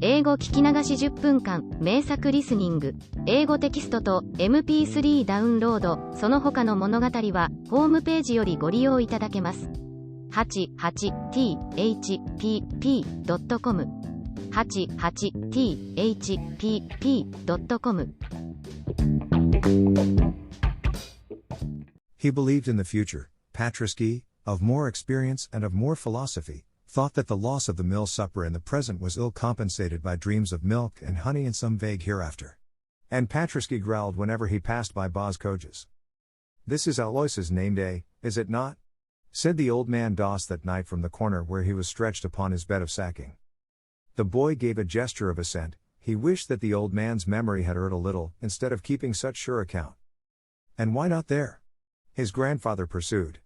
英語聞き流し10分間、名作リスニング、英語テキストと MP3 ダウンロード、その他の物語は、ホームページよりご利用いただけます。88thpp.com 88thpp.com He believed in the future. Patriski, of more experience and of more philosophy, thought that the loss of the mill supper in the present was ill compensated by dreams of milk and honey in some vague hereafter. And Patriski growled whenever he passed by Boz Coges. "This is Alois's name day, is it not?" said the old man Doss that night from the corner where he was stretched upon his bed of sacking. The boy gave a gesture of assent. He wished that the old man's memory had erred a little, instead of keeping such sure account. "And why not there?" his grandfather pursued.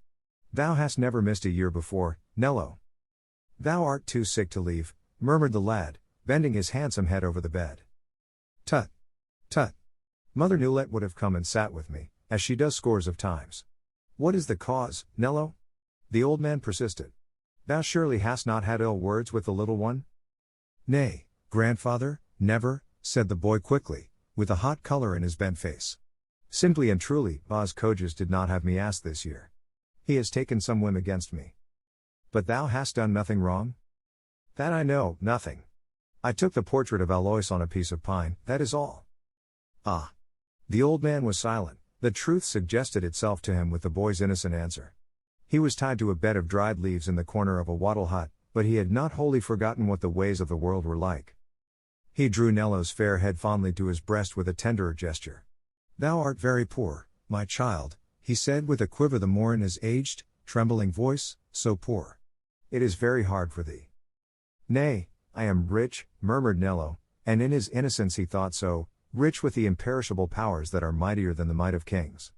"Thou hast never missed a year before, Nello." "Thou art too sick to leave," murmured the lad, bending his handsome head over the bed. "Tut! Tut! Mother Newlette would have come and sat with me, as she does scores of times." "What is the cause, Nello?" the old man persisted. "Thou surely hast not had ill words with the little one?" "Nay, grandfather, never," said the boy quickly, with a hot color in his bent face. "Simply and truly, Boz Coges did not have me asked this year. He has taken some whim against me." "But thou hast done nothing wrong?" "That I know, nothing. I took the portrait of Alois on a piece of pine, that is all." "Ah!" The old man was silent. The truth suggested itself to him with the boy's innocent answer. He was tied to a bed of dried leaves in the corner of a wattle hut, but he had not wholly forgotten what the ways of the world were like. He drew Nello's fair head fondly to his breast with a tenderer gesture. "Thou art very poor, my child," he said with a quiver the more in his aged, trembling voice, "so poor. It is very hard for thee." "Nay, I am rich," murmured Nello, and in his innocence he thought so, rich with the imperishable powers that are mightier than the might of kings.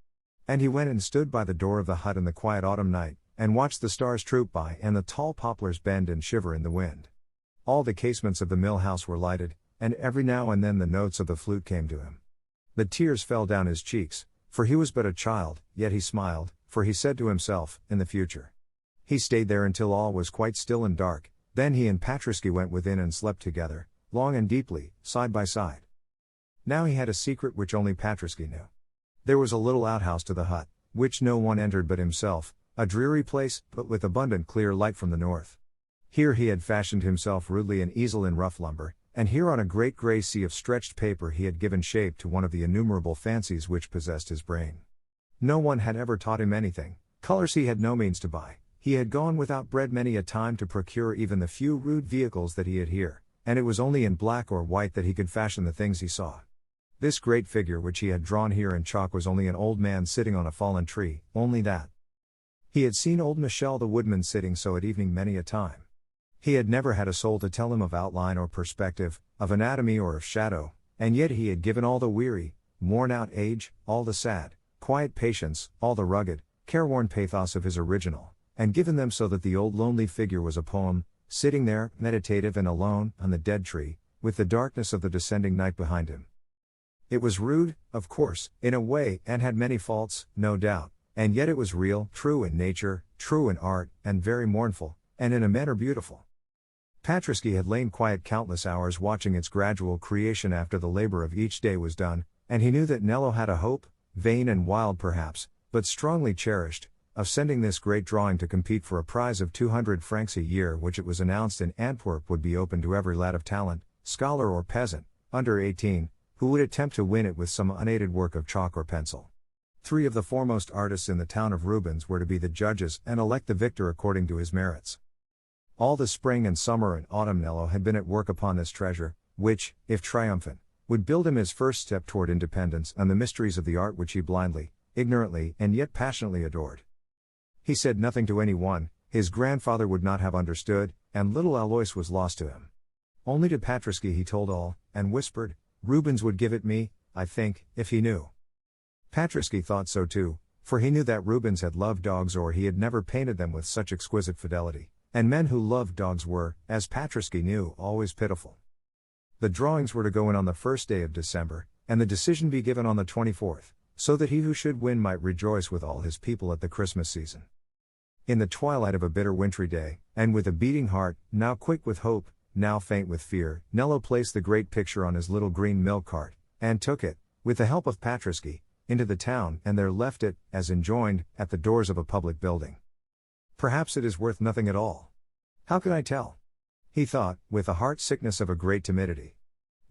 And he went and stood by the door of the hut in the quiet autumn night, and watched the stars troop by and the tall poplars bend and shiver in the wind. All the casements of the mill house were lighted, and every now and then the notes of the flute came to him. The tears fell down his cheeks, for he was but a child, yet he smiled, for he said to himself, in the future. He stayed there until all was quite still and dark, then he and Patriski went within and slept together, long and deeply, side by side. Now he had a secret which only Patriski knew. There was a little outhouse to the hut, which no one entered but himself, a dreary place, but with abundant clear light from the north. Here he had fashioned himself rudely an easel in rough lumber, and here on a great grey sea of stretched paper he had given shape to one of the innumerable fancies which possessed his brain. No one had ever taught him anything, colors he had no means to buy, he had gone without bread many a time to procure even the few rude vehicles that he had here, and it was only in black or white that he could fashion the things he saw. This great figure which he had drawn here in chalk was only an old man sitting on a fallen tree, only that. He had seen old Michel the woodman sitting so at evening many a time. He had never had a soul to tell him of outline or perspective, of anatomy or of shadow, and yet he had given all the weary, worn-out age, all the sad, quiet patience, all the rugged, careworn pathos of his original, and given them so that the old lonely figure was a poem, sitting there, meditative and alone, on the dead tree, with the darkness of the descending night behind him. It was rude, of course, in a way, and had many faults, no doubt, and yet it was real, true in nature, true in art, and very mournful, and in a manner beautiful. Patriski had lain quiet countless hours watching its gradual creation after the labor of each day was done, and he knew that Nello had a hope, vain and wild perhaps, but strongly cherished, of sending this great drawing to compete for a prize of 200 francs a year which it was announced in Antwerp would be open to every lad of talent, scholar or peasant, under 18, who would attempt to win it with some unaided work of chalk or pencil. 3 of the foremost artists in the town of Rubens were to be the judges and elect the victor according to his merits. All the spring and summer and autumn Nello had been at work upon this treasure, which, if triumphant, would build him his first step toward independence and the mysteries of the art which he blindly, ignorantly and yet passionately adored. He said nothing to anyone, his grandfather would not have understood, and little Alois was lost to him. Only to Patriski he told all, and whispered, "Rubens would give it me, I think, if he knew." Patriski thought so too, for he knew that Rubens had loved dogs or he had never painted them with such exquisite fidelity, and men who loved dogs were, as Patriski knew, always pitiful. The drawings were to go in on the first day of December, and the decision be given on the 24th, so that he who should win might rejoice with all his people at the Christmas season. In the twilight of a bitter wintry day, and with a beating heart, now quick with hope, now faint with fear, Nello placed the great picture on his little green milk cart, and took it, with the help of Patraschi, into the town, and there left it, as enjoined, at the doors of a public building. Perhaps it is worth nothing at all. How can I tell? He thought, with the heart sickness of a great timidity.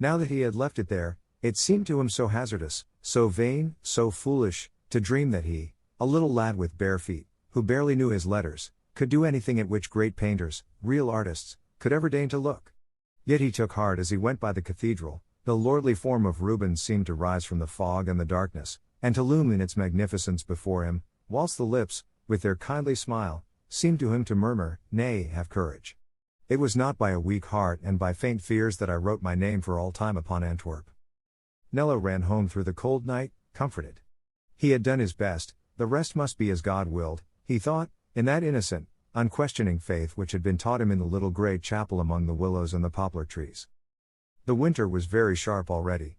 Now that he had left it there, it seemed to him so hazardous, so vain, so foolish, to dream that he, a little lad with bare feet, who barely knew his letters, could do anything at which great painters, real artists, could ever deign to look. Yet he took heart as he went by the cathedral. The lordly form of Rubens seemed to rise from the fog and the darkness, and to loom in its magnificence before him, whilst the lips, with their kindly smile, seemed to him to murmur, "Nay, have courage. It was not by a weak heart and by faint fears that I wrote my name for all time upon Antwerp." Nello ran home through the cold night, comforted. He had done his best, the rest must be as God willed, he thought, in that innocent, unquestioning faith which had been taught him in the little grey chapel among the willows and the poplar trees. The winter was very sharp already.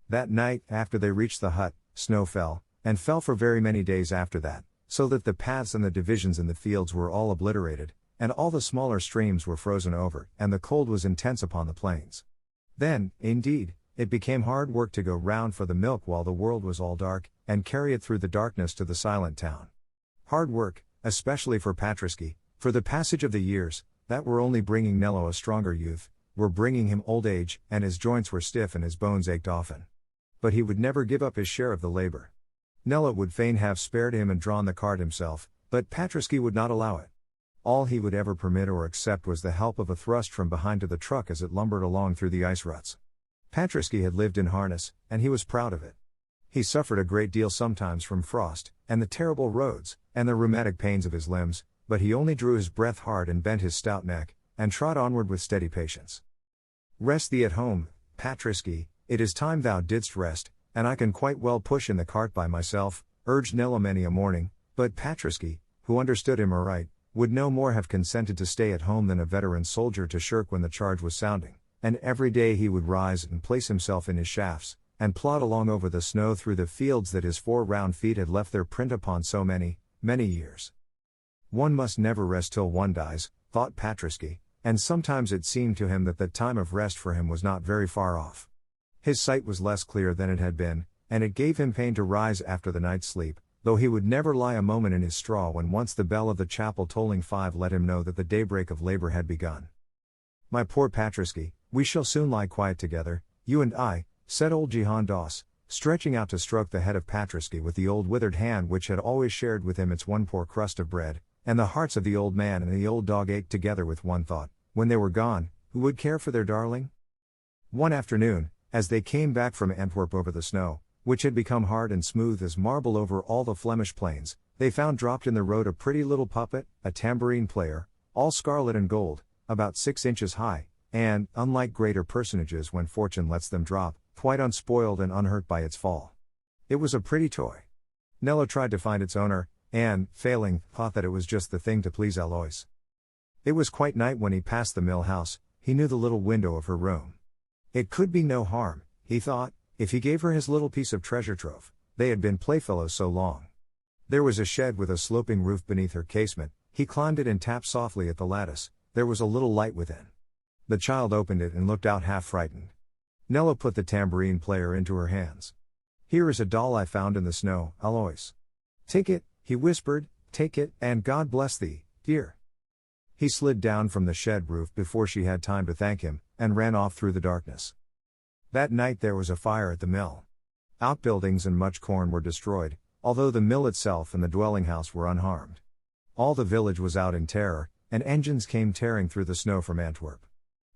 That night, after they reached the hut, snow fell, and fell for very many days after that, so that the paths and the divisions in the fields were all obliterated, and all the smaller streams were frozen over, and the cold was intense upon the plains. Then, indeed, it became hard work to go round for the milk while the world was all dark, and carry it through the darkness to the silent town. Hard work, especially for Patraschi, for the passage of the years, that were only bringing Nello a stronger youth, were bringing him old age, and his joints were stiff and his bones ached often. But he would never give up his share of the labor. Nello would fain have spared him and drawn the cart himself, but Patraschi would not allow it. All he would ever permit or accept was the help of a thrust from behind to the truck as it lumbered along through the ice ruts. Patraschi had lived in harness, and he was proud of it. He suffered a great deal sometimes from frost, and the terrible roads, and the rheumatic pains of his limbs, but he only drew his breath hard and bent his stout neck, and trod onward with steady patience. "Rest thee at home, Patraschi, it is time thou didst rest, and I can quite well push in the cart by myself," urged Nello many a morning, but Patraschi, who understood him aright, would no more have consented to stay at home than a veteran soldier to shirk when the charge was sounding, and every day he would rise and place himself in his shafts, and plod along over the snow through the fields that his 4 round feet had left their print upon so many, many years. One must never rest till one dies, thought Patraschi, and sometimes it seemed to him that the time of rest for him was not very far off. His sight was less clear than it had been, and it gave him pain to rise after the night's sleep, though he would never lie a moment in his straw when once the bell of the chapel tolling 5 let him know that the daybreak of labor had begun. "My poor Patraschi, we shall soon lie quiet together, you and I," said old Jehan Doss, stretching out to stroke the head of Patraschi with the old withered hand which had always shared with him its one poor crust of bread, and the hearts of the old man and the old dog ached together with one thought: when they were gone, who would care for their darling? One afternoon, as they came back from Antwerp over the snow, which had become hard and smooth as marble over all the Flemish plains, they found dropped in the road a pretty little puppet, a tambourine player, all scarlet and gold, about 6 inches high, and, unlike greater personages when fortune lets them drop, quite unspoiled and unhurt by its fall. It was a pretty toy. Nello tried to find its owner, and, failing, thought that it was just the thing to please Alois. It was quite night when he passed the mill house. He knew the little window of her room. It could be no harm, he thought, if he gave her his little piece of treasure trove. They had been playfellows so long. There was a shed with a sloping roof beneath her casement. He climbed it and tapped softly at the lattice. There was a little light within. The child opened it and looked out half frightened. Nello put the tambourine player into her hands. "Here is a doll I found in the snow, Alois. Take it," he whispered, "take it, and God bless thee, dear." He slid down from the shed roof before she had time to thank him, and ran off through the darkness. That night there was a fire at the mill. Outbuildings and much corn were destroyed, although the mill itself and the dwelling house were unharmed. All the village was out in terror, and engines came tearing through the snow from Antwerp.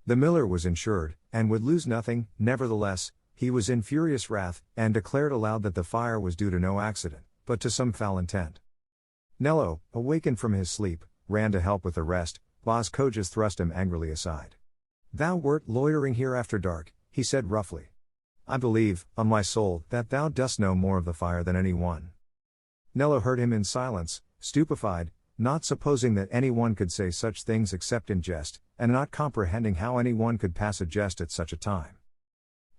The miller was insured, and would lose nothing. Nevertheless, he was in furious wrath, and declared aloud that the fire was due to no accident, but to some foul intent. Nello, awakened from his sleep, ran to help with the rest. Bas Coges thrust him angrily aside. "Thou wert loitering here after dark," he said roughly. "I believe, on my soul, that thou dost know more of the fire than any one." Nello heard him in silence, stupefied, not supposing that any one could say such things except in jest, and not comprehending how any one could pass a jest at such a time.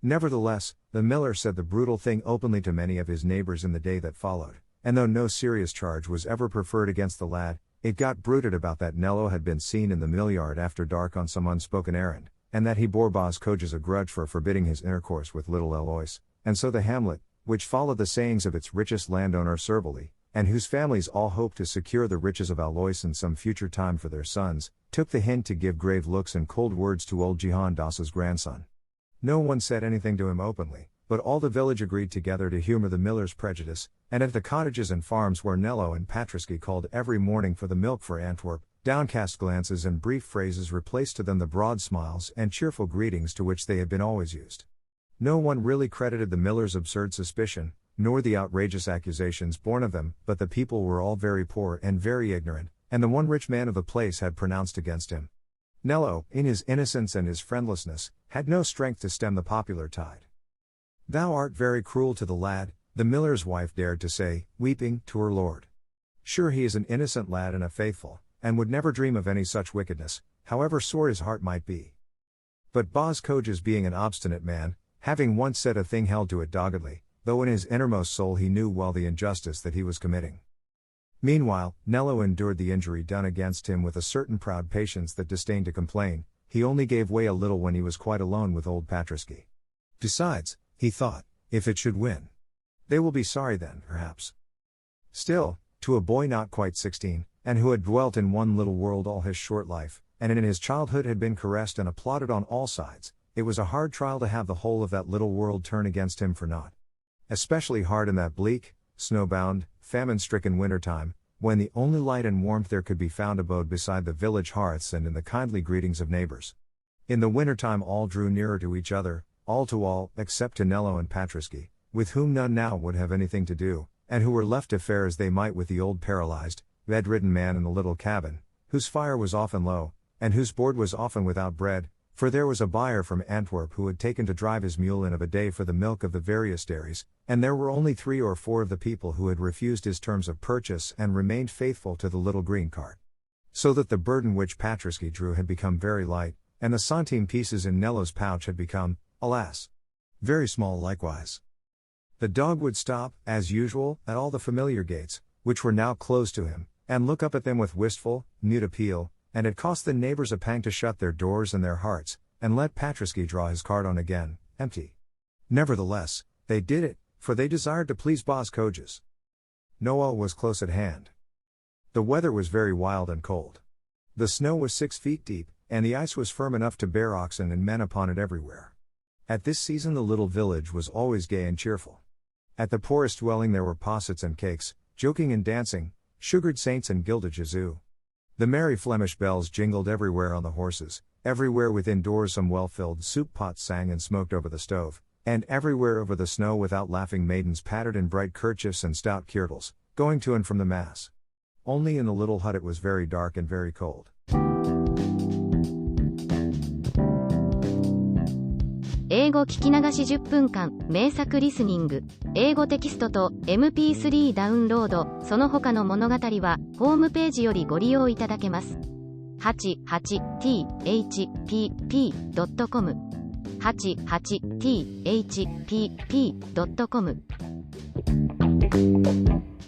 Nevertheless, the miller said the brutal thing openly to many of his neighbors in the day that followed, and though no serious charge was ever preferred against the lad, It got bruited about that Nello had been seen in the mill yard after dark on some unspoken errand, and that he bore Boz Coges a grudge for forbidding his intercourse with little Eloise, and so the hamlet, which followed the sayings of its richest landowner Servally, and whose families all hoped to secure the riches of Alois in some future time for their sons, took the hint to give grave looks and cold words to old Jihan Das's grandson. No one said anything to him openly, but all the village agreed together to humor the miller's prejudice, and at the cottages and farms where Nello and Patriski called every morning for the milk for Antwerp, downcast glances and brief phrases replaced to them the broad smiles and cheerful greetings to which they had been always used. No one really credited the miller's absurd suspicion, nor the outrageous accusations born of them, but the people were all very poor and very ignorant, and the one rich man of the place had pronounced against him. Nello, in his innocence and his friendlessness, had no strength to stem the popular tide. "Thou art very cruel to the lad," the miller's wife dared to say, weeping, to her lord. "Sure he is an innocent lad and a faithful, and would never dream of any such wickedness, however sore his heart might be." But Boz Coges, being an obstinate man, having once said a thing, held to it doggedly, though in his innermost soul he knew well the injustice that he was committing. Meanwhile, Nello endured the injury done against him with a certain proud patience that disdained to complain. He only gave way a little when he was quite alone with old Patriski. Besides, he thought, if it should win, they will be sorry then, perhaps. Still, to a boy not quite 16, and who had dwelt in one little world all his short life, and in his childhood had been caressed and applauded on all sides, it was a hard trial to have the whole of that little world turn against him for naught. Especially hard in that bleak, snowbound, famine-stricken winter-time, when the only light and warmth there could be found abode beside the village hearths and in the kindly greetings of neighbors. In the winter-time all drew nearer to each other, all to all, except to Nello and Patriski, with whom none now would have anything to do, and who were left to fare as they might with the old paralyzed, bedridden man in the little cabin, whose fire was often low, and whose board was often without bread, for there was a buyer from Antwerp who had taken to drive his mule in of a day for the milk of the various dairies, and there were only 3 or 4 of the people who had refused his terms of purchase and remained faithful to the little green cart. So that the burden which Patriski drew had become very light, and the centime pieces in Nello's pouch had become, alas, very small likewise. The dog would stop, as usual, at all the familiar gates, which were now closed to him, and look up at them with wistful, mute appeal, and it cost the neighbors a pang to shut their doors and their hearts, and let Patriski draw his cart on again, empty. Nevertheless, they did it, for they desired to please Boz Coges. Noel was close at hand. The weather was very wild and cold. The snow was 6 feet deep, and the ice was firm enough to bear oxen and men upon it everywhere. At this season the little village was always gay and cheerful. At the poorest dwelling there were possets and cakes, joking and dancing, sugared saints and gilded Jesu. The merry Flemish bells jingled everywhere on the horses, everywhere within doors some well-filled soup pots sang and smoked over the stove, and everywhere over the snow without laughing maidens pattered in bright kerchiefs and stout kirtles, going to and from the mass. Only in the little hut it was very dark and very cold. 英語聞き流し10分間、名作リスニング、英語テキストと MP3 ダウンロード、その他の物語は、ホームページよりご利用いただけます。88thpp.com 88thpp.com